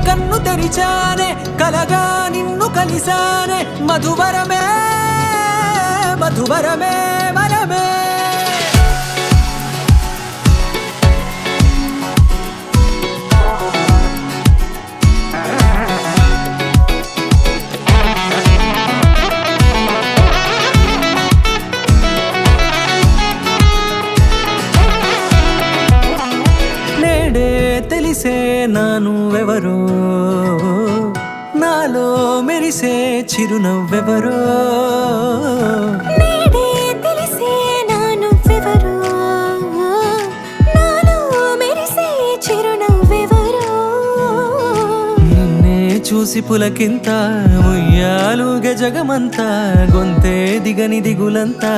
కన్ను తెరిచానే కలగా నిన్ను కలిసానే మధువరమే మధువరమే వరమే తెలిసే నానువెవరో నాలో మెరిసే చిరునవ్వెవరో నేడే తెలిసే నానువెవరో నాలో మెరిసే చిరునవ్వెవరో నిన్నే చూసి పులకింత ఉయ్యాలుగ జగమంతా గొంతే దిగని దిగులంతా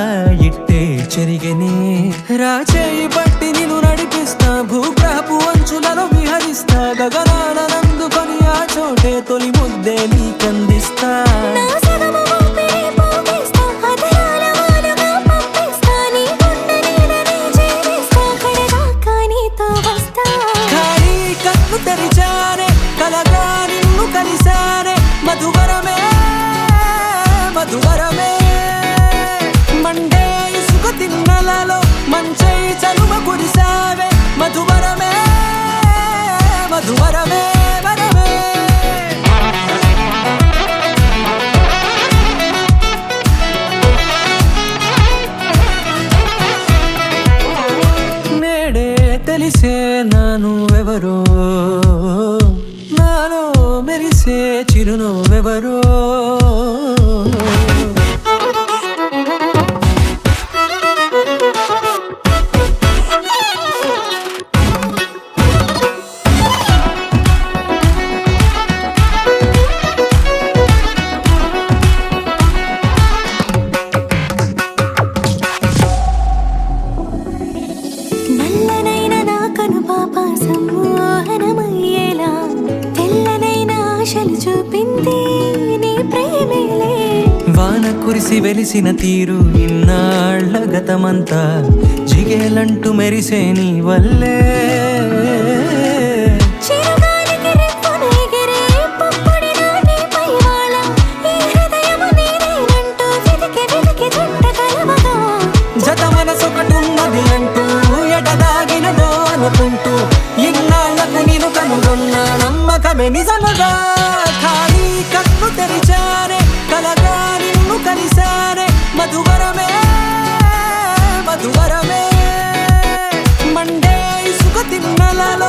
ఇట్టే చెరిగెనే రాచేయి పట్టి నిన్ను నడిపిస్తా భూగ్రహపు అంచులలో విహరిస్తా గగనానందుకొని ఆ చోటే తొలి ముద్దే నీకందిస్తా నా సగము ఊపిరి పోగిస్తా అధరాల వాలుగా పంపిస్తా నీ గుండె నీడనే చేరిస్తా కడదాకా నీతో వస్తా ఖాళీ కన్ను తెరిచానే కలగా నిన్ను కలిసానే మధువరమే మధువరమే మండే ఇసుక తిన్నలలో మంచై చలువ కురిసావే మధువరమే మధువరమే వరమే నేడే తెలిసే నానువెవరో నాలో మెరిసే చిరునవ్వెవరో నల్లనైన నా కనుపాప సమ్మోహనమయ్యేలా తెల్లనైన ఆశలు చూపింది నీ ప్రేమేలే వాన కురిసి వెలిసిన తీరు ఇన్నాళ్ల గతమంతా జిగేలంటూ మెరిసే నీ వల్లే చిరుగాలికి రెప్పున ఎగిరే పుప్పొడిన నీపై వాళ ఈ హృదయము నీదేనంటూ వెతికి వెతికి జంట కలవగా జత మనసొకటున్నది అంటూ ఎడదాగినదో అనుకుంటూ ఇన్నాళ్లకు నేను కనుగొన్న నమ్మకమే నిజముగా ఖాళీ కన్ను తెరిచానే కలగా నిన్ను కలిసానే మధువరమే మధువరమే మండే ఇసుక తిన్నలలో